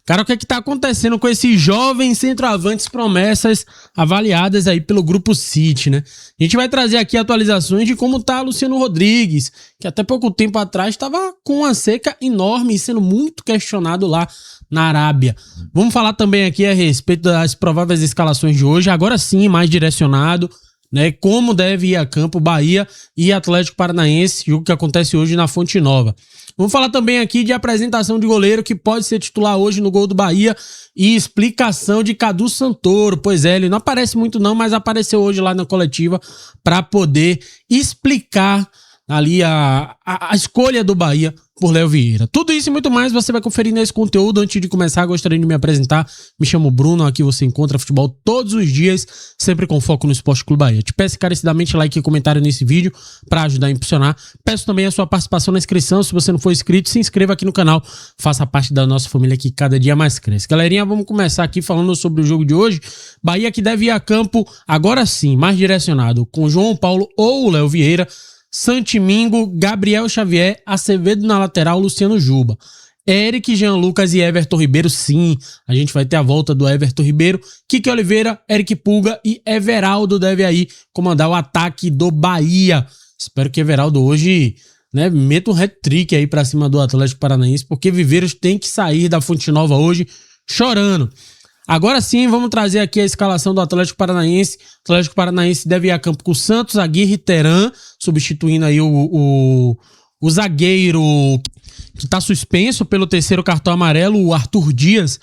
Cara, o que é que tá acontecendo com esses jovens centroavantes promessas avaliadas aí pelo Grupo City, né? A gente vai trazer aqui atualizações de como tá Luciano Rodrigues, que até pouco tempo atrás estava com uma seca enorme e sendo muito questionado lá na Arábia. Vamos falar também aqui a respeito das prováveis escalações de hoje, agora sim, mais direcionado, né? Como deve ir a campo Bahia e Atlético Paranaense, jogo que acontece hoje na Fonte Nova. Vamos falar também aqui de apresentação de goleiro que pode ser titular hoje no gol do Bahia e explicação de Cadu Santoro. Pois é, ele não aparece muito não, mas apareceu hoje lá na coletiva para poder explicar ali a escolha do Bahia por Léo Vieira. Tudo isso e muito mais você vai conferir nesse conteúdo. Antes de começar, gostaria de me apresentar. Me chamo Bruno, aqui você encontra futebol todos os dias, sempre com foco no Esporte Clube Bahia. Te peço encarecidamente like e comentário nesse vídeo para ajudar a impulsionar. Peço também a sua participação na inscrição. Se você não for inscrito, se inscreva aqui no canal. Faça parte da nossa família que cada dia mais cresce. Galerinha, vamos começar aqui falando sobre o jogo de hoje. Bahia que deve ir a campo, agora sim, mais direcionado, com João Paulo ou Léo Vieira, Santimingo, Gabriel Xavier, Acevedo na lateral, Luciano Juba. Eric, Jean Lucas e Everton Ribeiro, sim. A gente vai ter a volta do Everton Ribeiro. Kike Oliveira, Eric Pulga e Everaldo deve aí comandar o ataque do Bahia. Espero que Everaldo hoje, né, meta um hat-trick aí pra cima do Atlético Paranaense, porque Viveiros tem que sair da Fonte Nova hoje chorando. Agora sim, vamos trazer aqui a escalação do Atlético Paranaense. O Atlético Paranaense deve ir a campo com Santos, Aguirre e Teran, substituindo aí o zagueiro que está suspenso pelo terceiro cartão amarelo, o Arthur Dias,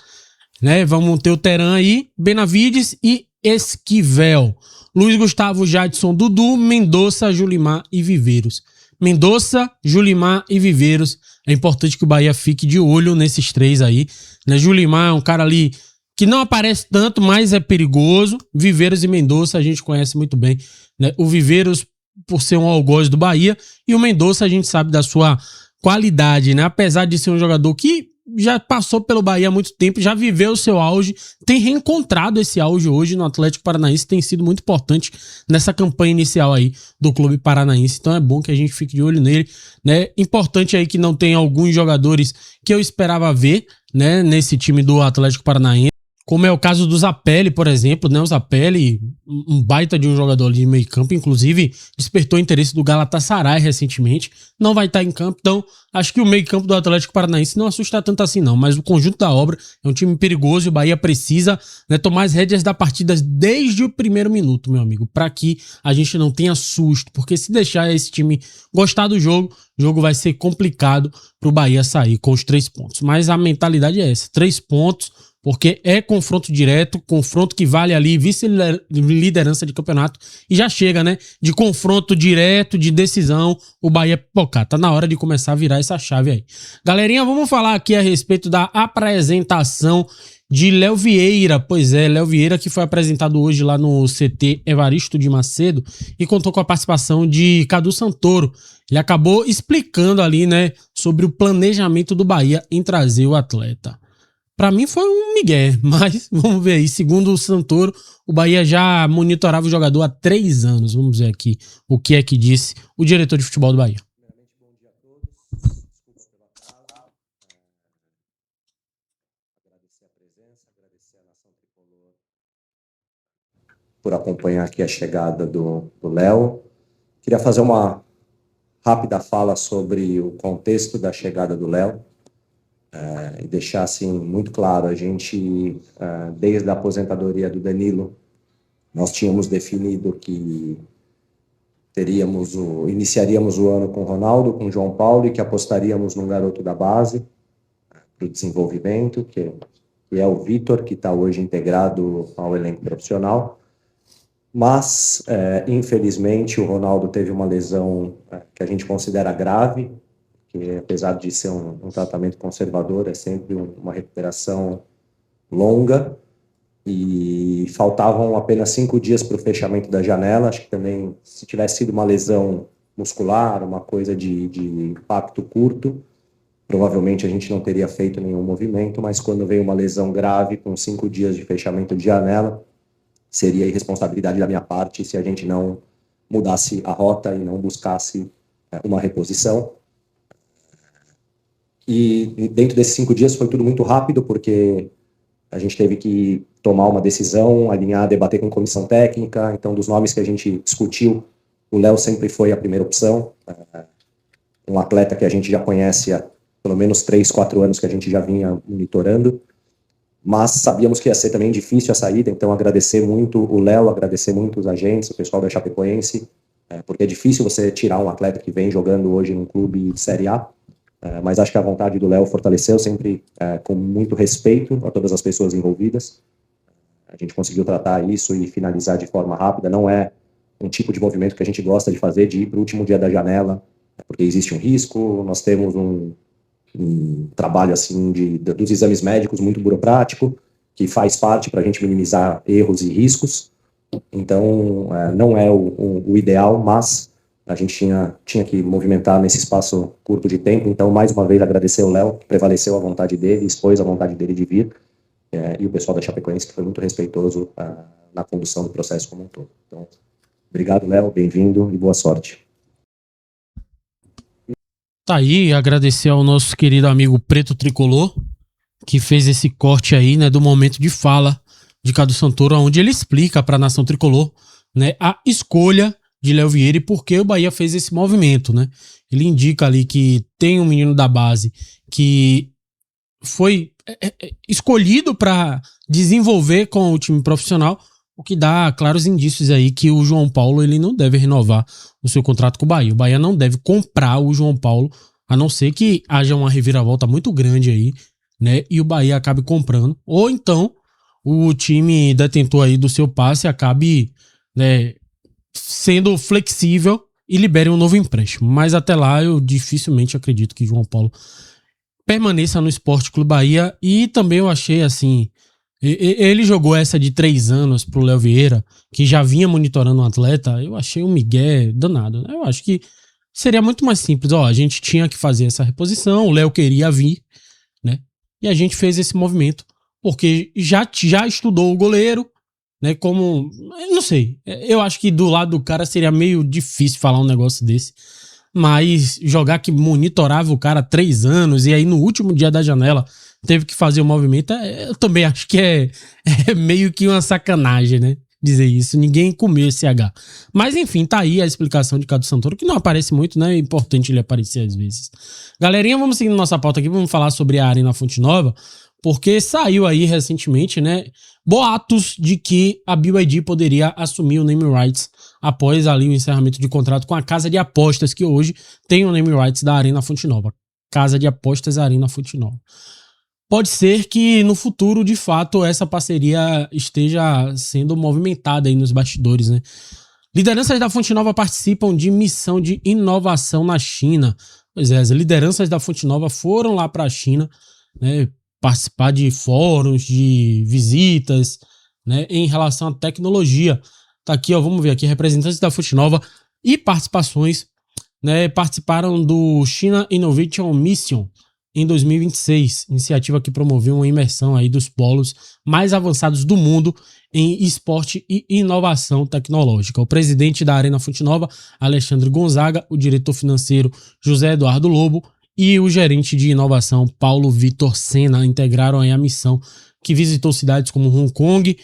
né? Vamos ter o Teran aí, Benavides e Esquivel. Luiz Gustavo, Jadson, Dudu, Mendonça, Julimar e Viveiros. Mendonça, Julimar e Viveiros. É importante que o Bahia fique de olho nesses três aí, né? Julimar é um cara ali que não aparece tanto, mas é perigoso. Viveiros e Mendonça a gente conhece muito bem, né? O Viveiros por ser um algoz do Bahia e o Mendonça a gente sabe da sua qualidade, né? Apesar de ser um jogador que já passou pelo Bahia há muito tempo, já viveu o seu auge, tem reencontrado esse auge hoje no Atlético Paranaense, tem sido muito importante nessa campanha inicial aí do clube paranaense, então é bom que a gente fique de olho nele, né? Importante aí que não tem alguns jogadores que eu esperava ver, né, nesse time do Atlético Paranaense, como é o caso do Zapelli, por exemplo, né? O Zapelli, um baita de um jogador de meio campo, inclusive despertou interesse do Galatasaray recentemente, não vai estar em campo, então acho que o meio campo do Atlético Paranaense não assusta tanto assim não, mas o conjunto da obra é um time perigoso e o Bahia precisa, né, tomar as rédeas da partida desde o primeiro minuto, meu amigo, para que a gente não tenha susto, porque se deixar esse time gostar do jogo, o jogo vai ser complicado para o Bahia sair com os 3 pontos, mas a mentalidade é essa, 3 pontos, porque é confronto direto, confronto que vale ali vice-liderança de campeonato e já chega, né, de confronto direto, de decisão, o Bahia pipocar. Tá na hora de começar a virar essa chave aí. Galerinha, vamos falar aqui a respeito da apresentação de Léo Vieira. Pois é, Léo Vieira que foi apresentado hoje lá no CT Evaristo de Macedo e contou com a participação de Cadu Santoro. Ele acabou explicando ali, né, sobre o planejamento do Bahia em trazer o atleta. Pra mim foi um migué, mas vamos ver aí. Segundo o Santoro, o Bahia já monitorava o jogador há 3 anos. Vamos ver aqui o que é que disse o diretor de futebol do Bahia. Bom dia a todos. Desculpa pela fala. Agradecer a presença, agradecer a nação tricolor por acompanhar aqui a chegada do Léo. Queria fazer uma rápida fala sobre o contexto da chegada do Léo. E deixar assim muito claro, a gente, desde a aposentadoria do Danilo, nós tínhamos definido que iniciaríamos o ano com o Ronaldo, com o João Paulo, e que apostaríamos num garoto da base para o desenvolvimento, que é o Vitor, que está hoje integrado ao elenco profissional. Mas, infelizmente, o Ronaldo teve uma lesão que a gente considera grave, que apesar de ser um tratamento conservador, é sempre uma recuperação longa, e faltavam apenas 5 dias para o fechamento da janela. Acho que também, se tivesse sido uma lesão muscular, uma coisa de impacto curto, provavelmente a gente não teria feito nenhum movimento, mas quando veio uma lesão grave, com 5 dias de fechamento de janela, seria irresponsabilidade da minha parte se a gente não mudasse a rota e não buscasse uma reposição. E dentro desses 5 dias foi tudo muito rápido, porque a gente teve que tomar uma decisão, alinhar, debater com comissão técnica. Então, dos nomes que a gente discutiu, o Léo sempre foi a primeira opção. Um atleta que a gente já conhece há pelo menos 3, 4 anos que a gente já vinha monitorando. Mas sabíamos que ia ser também difícil a saída, então agradecer muito o Léo, agradecer muito os agentes, o pessoal da Chapecoense, porque é difícil você tirar um atleta que vem jogando hoje num clube de Série A, mas acho que a vontade do Léo fortaleceu sempre com muito respeito a todas as pessoas envolvidas. A gente conseguiu tratar isso e finalizar de forma rápida. Não é um tipo de movimento que a gente gosta de fazer, de ir para o último dia da janela, porque existe um risco. Nós temos um trabalho assim dos exames médicos muito burocrático, que faz parte para a gente minimizar erros e riscos. Então, não é o ideal, mas a gente tinha que movimentar nesse espaço curto de tempo. Então, mais uma vez, agradecer ao Léo, que prevaleceu a vontade dele, expôs a vontade dele de vir, e o pessoal da Chapecoense, que foi muito respeitoso na condução do processo como um todo. Então, obrigado, Léo, bem-vindo e boa sorte. Tá aí, agradecer ao nosso querido amigo Preto Tricolor, que fez esse corte aí, né, do momento de fala de Cadu Santoro, onde ele explica para a nação tricolor, né, a escolha de Léo Vieira e por que o Bahia fez esse movimento, né? Ele indica ali que tem um menino da base que foi escolhido para desenvolver com o time profissional, o que dá claros indícios aí que o João Paulo ele não deve renovar o seu contrato com o Bahia. O Bahia não deve comprar o João Paulo, a não ser que haja uma reviravolta muito grande aí, né? E o Bahia acabe comprando. Ou então o time detentor aí do seu passe acabe, né, sendo flexível e libere um novo empréstimo. Mas até lá eu dificilmente acredito que João Paulo permaneça no Sport Clube Bahia. E também eu achei assim, ele jogou essa de 3 anos pro Léo Vieira, que já vinha monitorando um atleta. Eu achei um migué danado, né? Eu acho que seria muito mais simples. Ó, a gente tinha que fazer essa reposição, o Léo queria vir, né? E a gente fez esse movimento porque já estudou o goleiro, né? Como, não sei, eu acho que do lado do cara seria meio difícil falar um negócio desse. Mas jogar que monitorava o cara há 3 anos e aí no último dia da janela teve que fazer o movimento, eu também acho que é meio que uma sacanagem, né? Dizer isso, ninguém comeu esse H. Mas enfim, tá aí a explicação de Cadu Santoro, que não aparece muito, né? É importante ele aparecer às vezes. Galerinha, vamos seguindo nossa pauta aqui, vamos falar sobre a Arena Fonte Nova, porque saiu aí recentemente, né, boatos de que a BYD poderia assumir o name rights após ali o encerramento de contrato com a casa de apostas, que hoje tem o name rights da Arena Fonte Nova. Casa de apostas Arena Fonte Nova. Pode ser que no futuro, de fato, essa parceria esteja sendo movimentada aí nos bastidores, né? Lideranças da Fonte Nova participam de missão de inovação na China. Pois é, as lideranças da Fonte Nova foram lá para a China, né, participar de fóruns, de visitas, né, em relação à tecnologia. Tá aqui, ó, vamos ver aqui, representantes da Fonte Nova e participações, né, participaram do China Innovation Mission em 2026, iniciativa que promoveu uma imersão aí dos polos mais avançados do mundo em esporte e inovação tecnológica. O presidente da Arena Fonte Nova, Alexandre Gonzaga, o diretor financeiro José Eduardo Lobo e o gerente de inovação Paulo Vitor Sena integraram aí a missão, que visitou cidades como Hong Kong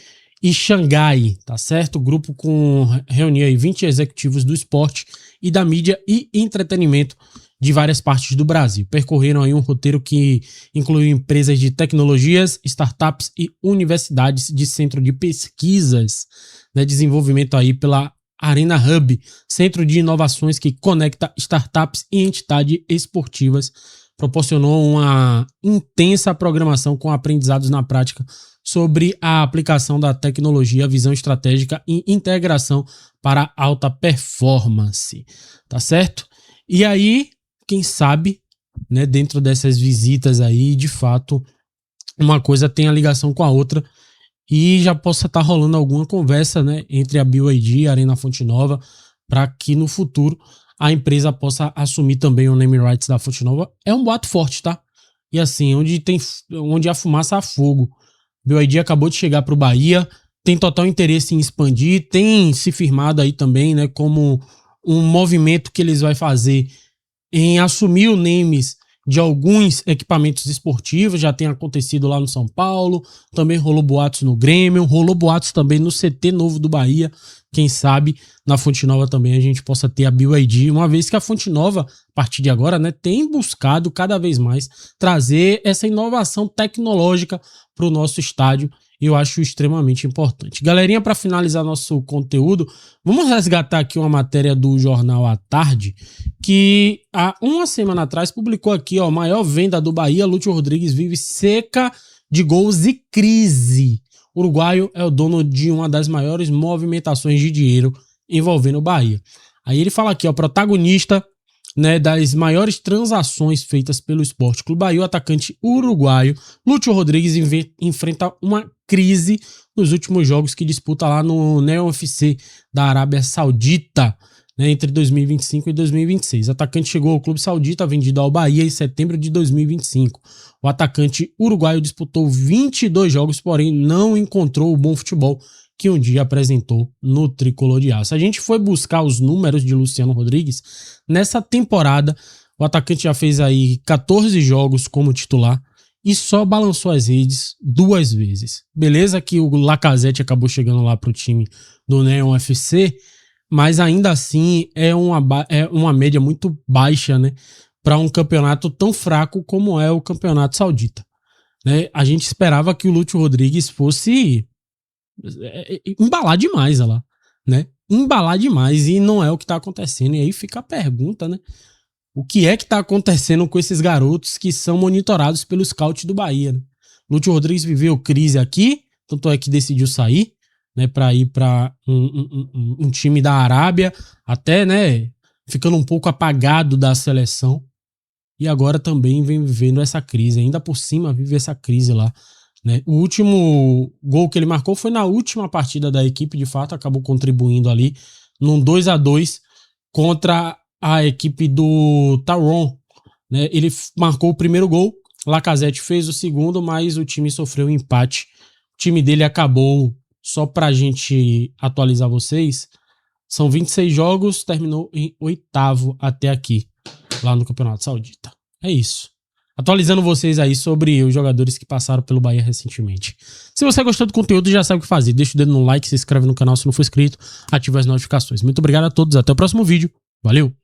e Xangai, tá certo? O grupo reuniu aí 20 executivos do esporte e da mídia e entretenimento de várias partes do Brasil. Percorreram aí um roteiro que incluiu empresas de tecnologias, startups e universidades de centro de pesquisas, né, desenvolvimento aí pela Arena Hub, centro de inovações que conecta startups e entidades esportivas. Proporcionou uma intensa programação com aprendizados na prática sobre a aplicação da tecnologia, visão estratégica e integração para alta performance, tá certo? E aí, quem sabe, né, dentro dessas visitas aí, de fato, uma coisa tem a ligação com a outra e já possa estar rolando alguma conversa, né, entre a BYD e a Arena Fonte Nova para que no futuro a empresa possa assumir também o name rights da Fonte Nova. É um boato forte, tá? E assim, onde há fumaça há fogo. BYD acabou de chegar para o Bahia, tem total interesse em expandir, tem se firmado aí também, né, como um movimento que eles vão fazer em assumir o names de alguns equipamentos esportivos, já tem acontecido lá no São Paulo, também rolou boatos no Grêmio, rolou boatos também no CT novo do Bahia. Quem sabe na Fonte Nova também a gente possa ter a BYD, uma vez que a Fonte Nova, a partir de agora, né, tem buscado cada vez mais trazer essa inovação tecnológica para o nosso estádio. E eu acho extremamente importante. Galerinha, para finalizar nosso conteúdo, vamos resgatar aqui uma matéria do Jornal à Tarde, que há uma semana atrás publicou aqui, ó, maior venda do Bahia, Lúcio Rodrigues vive seca de gols e crise. O uruguaio é o dono de uma das maiores movimentações de dinheiro envolvendo o Bahia. Aí ele fala aqui, ó, protagonista, né, das maiores transações feitas pelo Sport Clube Bahia, o atacante uruguaio Lúcio Rodrigues enfrenta uma crise nos últimos jogos que disputa lá no Neon FC da Arábia Saudita, né, entre 2025 e 2026. O atacante chegou ao clube saudita, vendido ao Bahia em setembro de 2025. O atacante uruguaio disputou 22 jogos, porém não encontrou o bom futebol que um dia apresentou no Tricolor de Aço. A gente foi buscar os números de Luciano Rodrigues. Nessa temporada, o atacante já fez aí 14 jogos como titular e só balançou as redes 2 vezes. Beleza que o Lacazette acabou chegando lá pro time do Neon FC, mas ainda assim é uma média muito baixa, né, para um campeonato tão fraco como é o Campeonato Saudita. Né? A gente esperava que o Lúcio Rodrigues fosse embalar demais lá, né? Embalar demais, e não é o que tá acontecendo. E aí fica a pergunta, né? O que é que tá acontecendo com esses garotos que são monitorados pelo scout do Bahia, né? Lúcio Rodrigues viveu crise aqui, tanto é que decidiu sair, né, para ir para um time da Arábia, até, né, ficando um pouco apagado da seleção. E agora também vem vivendo essa crise, ainda por cima vive essa crise lá. Né? O último gol que ele marcou foi na última partida da equipe, de fato, acabou contribuindo ali num 2-2 contra a equipe do Taron. Né? Ele marcou o primeiro gol, Lacazette fez o segundo, mas o time sofreu um empate. O time dele acabou, só pra gente atualizar vocês, são 26 jogos, terminou em 8º até aqui, lá no Campeonato Saudita. É isso. Atualizando vocês aí sobre os jogadores que passaram pelo Bahia recentemente. Se você gostou do conteúdo, já sabe o que fazer. Deixa o dedo no like, se inscreve no canal se não for inscrito, ativa as notificações. Muito obrigado a todos, até o próximo vídeo. Valeu!